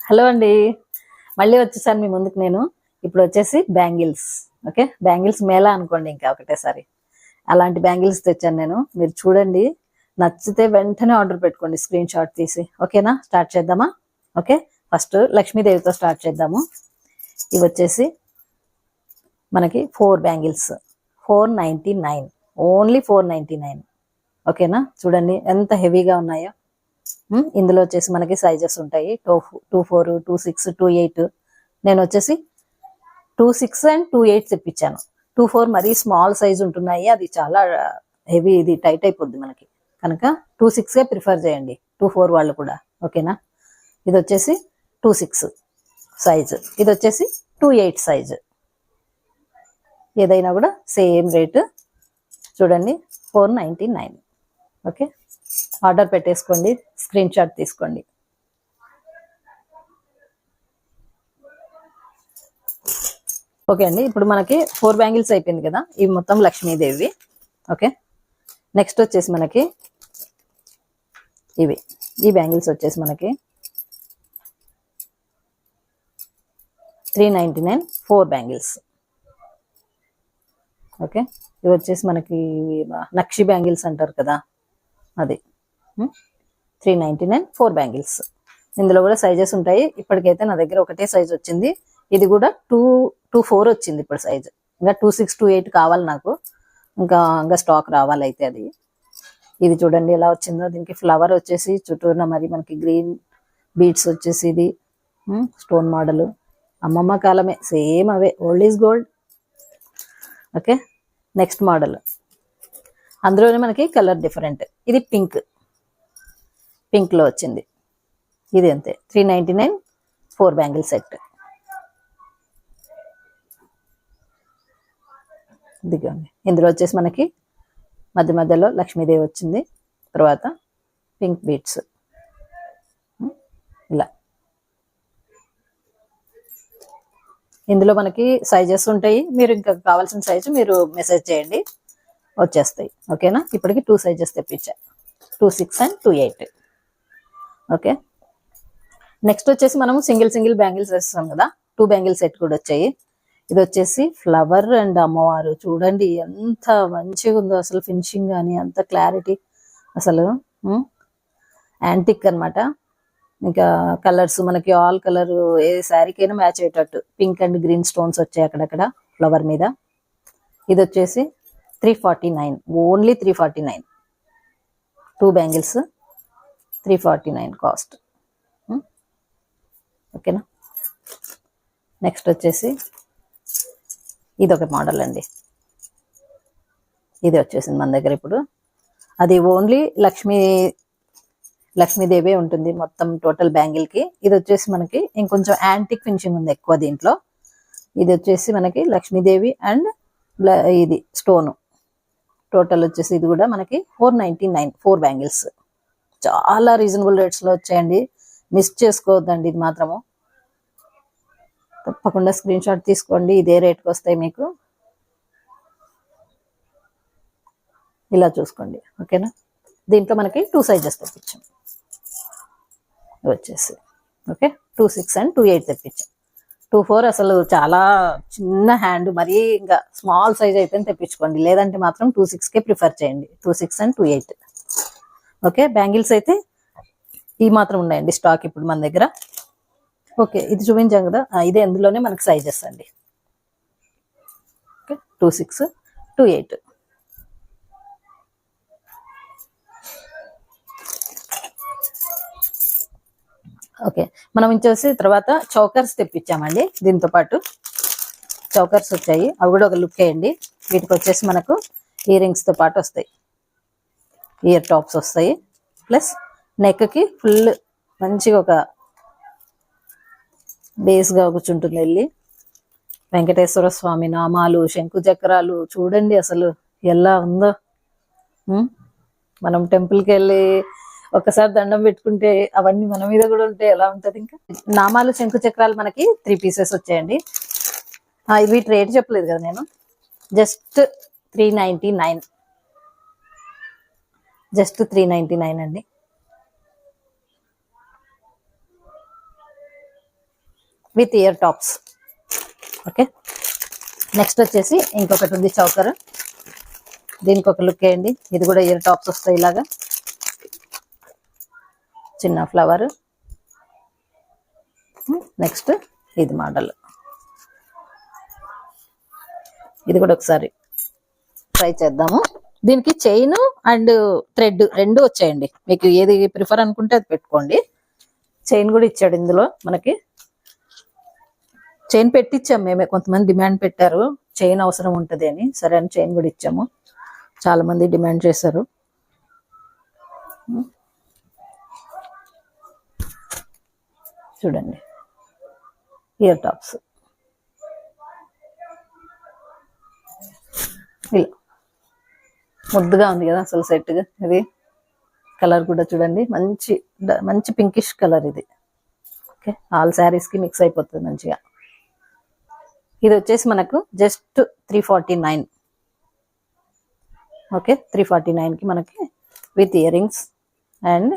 Hello అండి, మళ్ళీ వచ్చేసాను మీ ముందుకు నేను. ఇప్పుడు వచ్చేసి బ్యాంగిల్స్. ఓకే, బ్యాంగిల్స్ మేళా అనుకోండి, ఇంకా ఒకటేసారి అలాంటి బ్యాంగిల్స్ తెచ్చాను నేను. మీరు చూడండి, నచ్చితే వెంటనే ఆర్డర్ పెట్టుకోండి, స్క్రీన్ షాట్ తీసి. ఓకేనా, స్టార్ట్ చేద్దామా? ఓకే, ఫస్ట్ లక్ష్మీదేవితో స్టార్ట్ చేద్దాము. ఇవి వచ్చేసి మనకి 4 బ్యాంగిల్స్, 499, ఓన్లీ 499. ఓకేనా, చూడండి ఎంత హెవీగా ఉన్నాయో. ఇందులో వచ్చేసి మనకి సైజెస్ ఉంటాయి, 24, 26, 28. నేను వచ్చేసి 26 అండ్ 28 తెప్పించాను. 24 మరీ స్మాల్ సైజ్ ఉంటున్నాయి, అది చాలా హెవీ, ఇది టైట్ అయిపోద్ది మనకి, కనుక 26 ప్రిఫర్ చేయండి, 24 వాళ్ళు కూడా. ఓకేనా, ఇది వచ్చేసి 26 సైజు, ఇది వచ్చేసి 28 సైజు. ఏదైనా కూడా సేమ్ రేటు. చూడండి, 499. ఓకే, ఆర్డర్ పెట్టేసుకోండి, స్క్రీన్ షాట్ తీసుకోండి. ఓకే అండి, ఇప్పుడు మనకి 4 బ్యాంగిల్స్ అయిపోయింది కదా, ఇవి మొత్తం లక్ష్మీదేవి. ఓకే, నెక్స్ట్ వచ్చేసి మనకి ఈ బ్యాంగిల్స్ వచ్చేసి మనకి 399, 4 బ్యాంగిల్స్. ఓకే, ఇవి వచ్చేసి మనకి నక్షి బ్యాంగిల్స్ అంటారు కదా, అది 399, 4 బ్యాంగిల్స్. ఇందులో కూడా సైజెస్ ఉంటాయి. ఇప్పటికైతే నా దగ్గర ఒకటే సైజ్ వచ్చింది, ఇది కూడా 224 వచ్చింది ఇప్పుడు సైజు. ఇంకా 26, 28 కావాలి నాకు, ఇంకా స్టాక్ రావాలి అయితే అది. ఇది చూడండి ఎలా వచ్చిందో, దీనికి ఫ్లవర్ వచ్చేసి చుట్టూరున మరి మనకి గ్రీన్ బీడ్స్ వచ్చేసి, ఇది స్టోన్ మోడల్, అమ్మమ్మ కాలమే, same away, old is gold. Okay, next model, అందులోనే మనకి కలర్ డిఫరెంట్. ఇది పింక్ లో వచ్చింది, ఇది అంతే, 399, 4 బ్యాంగిల్ సెట్. ఇదిగోండి, ఇందులో వచ్చేసి మనకి మధ్యలో లక్ష్మీదేవి వచ్చింది, తర్వాత పింక్ బీట్స్ ఇలా. ఇందులో మనకి సైజెస్ ఉంటాయి, మీరు ఇంకా కావాల్సిన సైజు మీరు మెసేజ్ చేయండి, వచ్చేస్తాయి. ఓకేనా, ఇప్పటికి 2 సైజెస్ తెప్పించా, 26 అండ్ 28. ఓకే, నెక్స్ట్ వచ్చేసి మనము సింగిల్ బ్యాంగిల్స్ వేస్తాం కదా, 2 బ్యాంగిల్ సెట్ కూడా వచ్చాయి. ఇది వచ్చేసి ఫ్లవర్ అండ్ అమ్మవారు, చూడండి ఎంత మంచిగా ఉందో అసలు, ఫినిషింగ్ కానీ అంత క్లారిటీ అసలు, యాంటిక్ అనమాట. ఇంకా కలర్స్ మనకి ఆల్ కలర్, ఏ శారీకైనా మ్యాచ్ అయ్యేటట్టు పింక్ అండ్ గ్రీన్ స్టోన్స్ వచ్చాయి అక్కడక్కడ ఫ్లవర్ మీద. ఇది వచ్చేసి 349, ఓన్లీ 349, 2 బ్యాంగిల్స్ 349 కాస్ట్. ఓకేనా, నెక్స్ట్ వచ్చేసి ఇదొక మోడల్ అండి, ఇది వచ్చేసింది మన దగ్గర ఇప్పుడు. అది ఓన్లీ లక్ష్మీదేవి ఉంటుంది మొత్తం టోటల్ బ్యాంగిల్కి. ఇది వచ్చేసి మనకి ఇంకొంచెం యాంటిక్ ఫినిషింగ్ ఉంది ఎక్కువ దీంట్లో. ఇది వచ్చేసి మనకి లక్ష్మీదేవి అండ్ ఇది స్టోను, టోటల్ వచ్చేసి ఇది కూడా మనకి 499, 4 బ్యాంగిల్స్. చాలా రీజనబుల్ రేట్స్లో వచ్చాయండి, మిస్ చేసుకోవద్దండి. ఇది మాత్రము తప్పకుండా స్క్రీన్ షాట్ తీసుకోండి, ఇదే రేట్కి వస్తాయి మీకు, ఇలా చూసుకోండి. ఓకేనా, దీంట్లో మనకి 2 సైజెస్ తెప్పించాం వచ్చేసి. Okay, 26 and 28 తెప్పించాం. 24 అసలు చాలా చిన్న హ్యాండ్, మరీ ఇంకా స్మాల్ సైజ్ అయితే తెప్పించుకోండి, లేదంటే మాత్రం 26 ప్రిఫర్ చేయండి, 26 అండ్ 28. ఓకే, బ్యాంగిల్స్ అయితే ఈ మాత్రం ఉన్నాయండి స్టాక్ ఇప్పుడు మన దగ్గర. ఓకే, ఇది చూపించాం కదా, ఇదే అందులోనే మనకి సైజెస్ అండి. ఓకే, 26, 28. ఓకే, మనం వచ్చేసి తర్వాత చౌకర్స్ తెప్పించామండి, దీంతో పాటు చౌకర్స్ వచ్చాయి, అవి కూడా ఒక లుక్ వేయండి. వీటికి వచ్చేసి మనకు ఇయర్ రింగ్స్తో పాటు వస్తాయి, ఇయర్ టాప్స్ వస్తాయి, ప్లస్ నెక్కి ఫుల్ మంచిగా ఒక బేస్గా కూర్చుంటుంది వెళ్ళి. వెంకటేశ్వర స్వామి నామాలు, శంకు చక్రాలు, చూడండి అసలు ఎలా ఉందో. మనం టెంపుల్కి వెళ్ళి ఒకసారి దండం పెట్టుకుంటే అవన్నీ మన మీద కూడా ఉంటే ఎలా ఉంటుంది. ఇంకా నామాలు, శంకు చక్రాలు మనకి 3 పీసెస్ వచ్చాయండి. వీటి రేట్ చెప్పలేదు కదా నేను, జస్ట్ 399, జస్ట్ 399 అండి. With ear tops. Okay, next వచ్చేసి ఇంకొకటి ఉంది చౌకర్. దీనికి ఒక లుక్ వేయండి. ఇది కూడా ఇయర్ టాప్స్ వస్తాయి ఇలాగా, చిన్న ఫ్లవర్. నెక్స్ట్ ఇది మోడల్, ఇది కూడా ఒకసారి ట్రై చేద్దాము. దీనికి చైన్ అండ్ థ్రెడ్ రెండు వచ్చాయండి. మీకు ఏది ప్రిఫర్ అనుకుంటే అది పెట్టుకోండి. చైన్ కూడా ఇచ్చాడు ఇందులో మనకి. చైన్ పెట్టించాం మేమే, కొంతమంది డిమాండ్ పెట్టారు చైన్ అవసరం ఉంటుంది అని. సరే అని చైన్ కూడా ఇచ్చాము, చాలా మంది డిమాండ్ చేశారు. చూడండి ఇయర్ టాప్స్ ఇలా ముద్దుగా ఉంది కదా అసలు సెట్గా. ఇది కలర్ కూడా చూడండి, మంచి మంచి పింకిష్ కలర్ ఇది. ఓకే, ఆల్ శారీస్కి మిక్స్ అయిపోతుంది మంచిగా. ఇది వచ్చేసి మనకు జస్ట్ 349. ఓకే, 349కి మనకి with ear rings and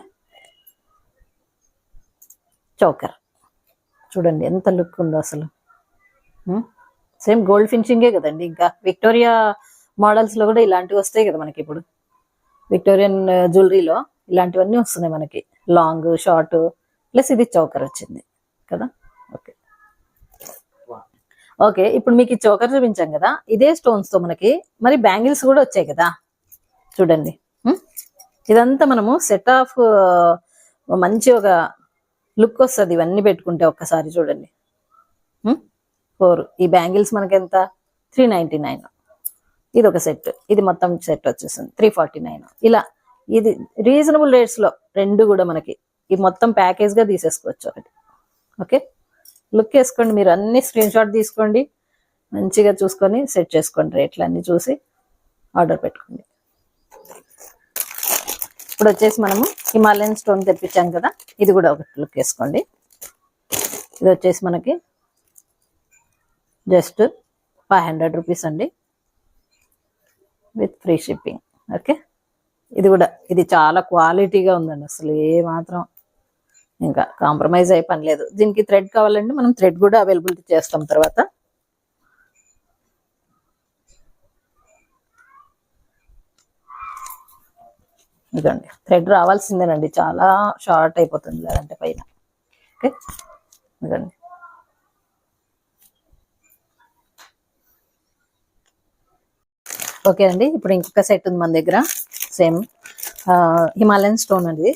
choker. చూడండి ఎంత లుక్ ఉందో అసలు. సేమ్ గోల్డ్ ఫినిషింగే కదండి. ఇంకా విక్టోరియా మోడల్స్లో కూడా ఇలాంటివి వస్తాయి కదా మనకి. ఇప్పుడు విక్టోరియన్ జ్యువెలరీలో ఇలాంటివన్నీ వస్తున్నాయి మనకి, లాంగ్ షార్ట్ ప్లస్ ఇది చౌకర్ వచ్చింది కదా. ఓకే ఓకే, ఇప్పుడు మీకు ఈ చౌకర్ చూపించాం కదా, ఇదే స్టోన్స్ తో మనకి మరి బ్యాంగిల్స్ కూడా వచ్చాయి కదా. చూడండి ఇదంతా మనము సెట్ ఆఫ్ మంచి ఒక లుక్ వస్తుంది ఇవన్నీ పెట్టుకుంటే. ఒక్కసారి చూడండి 4. ఈ బ్యాంగిల్స్ మనకి ఎంత? 399. ఇది ఒక సెట్, ఇది మొత్తం సెట్ వచ్చేసింది 349. ఇలా ఇది రీజనబుల్ రేట్స్ లో రెండు కూడా మనకి ఈ మొత్తం ప్యాకేజ్ గా తీసేసుకోవచ్చు ఒకటి. ఓకే, లుక్ వేసుకోండి మీరు, అన్ని స్క్రీన్ షాట్ తీసుకోండి, మంచిగా చూసుకొని సెట్ చేసుకోండి. రేట్లు అన్ని చూసి ఆర్డర్ పెట్టుకోండి. ఇప్పుడు వచ్చేసి మనము హిమాలయన్ స్టోన్ తెప్పించాం కదా, ఇది కూడా ఒకటి లుక్ వేసుకోండి. ఇది వచ్చేసి మనకి జస్ట్ 500 రూపీస్ అండి విత్ ఫ్రీ షిప్పింగ్. ఓకే, ఇది కూడా ఇది చాలా క్వాలిటీగా ఉందండి, అసలు ఏ మాత్రం ఇంకా కాంప్రమైజ్ అయ్యే పని లేదు. దీనికి థ్రెడ్ కావాలంటే మనం థ్రెడ్ కూడా అవైలబిలిటీ చేస్తాం తర్వాత. ఇదండి థ్రెడ్ రావాల్సిందేనండి, చాలా షార్ట్ అయిపోతుంది లేదంటే పైన. ఓకే, ఇదండి ఓకే అండి. ఇప్పుడు ఇంకొక సెట్ ఉంది మన దగ్గర, సేమ్ హిమాలయన్ స్టోన్ అండి.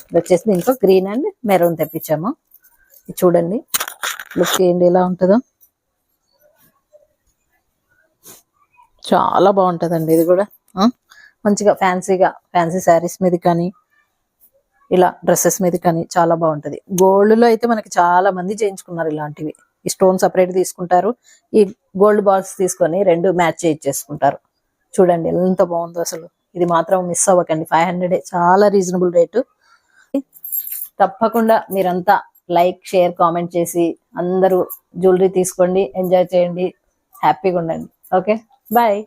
ఇది వచ్చేసి దీంట్లో గ్రీన్ అండ్ మెరూన్ తెప్పించాము. ఇది చూడండి లుక్ ఏంటి ఎలా ఉంటుందో, చాలా బాగుంటుందండి. ఇది కూడా మంచిగా ఫ్యాన్సీగా, ఫ్యాన్సీ శారీస్ మీద కానీ ఇలా డ్రెస్సెస్ మీద కానీ చాలా బాగుంటుంది. గోల్డ్లో అయితే మనకి చాలా మంది చేయించుకున్నారు ఇలాంటివి. ఈ స్టోన్ సపరేట్ తీసుకుంటారు, ఈ గోల్డ్ బాల్స్ తీసుకొని రెండు మ్యాచ్ చేయించేసుకుంటారు. చూడండి ఎంత బాగుందో అసలు. ఇది మాత్రం మిస్ అవ్వకండి, 500, చాలా రీజనబుల్ రేటు. తప్పకుండా మీరంతా లైక్, షేర్, కామెంట్ చేసి అందరూ జ్యువెలరీ తీసుకోండి, ఎంజాయ్ చేయండి, హ్యాపీగా ఉండండి. Okay, bye.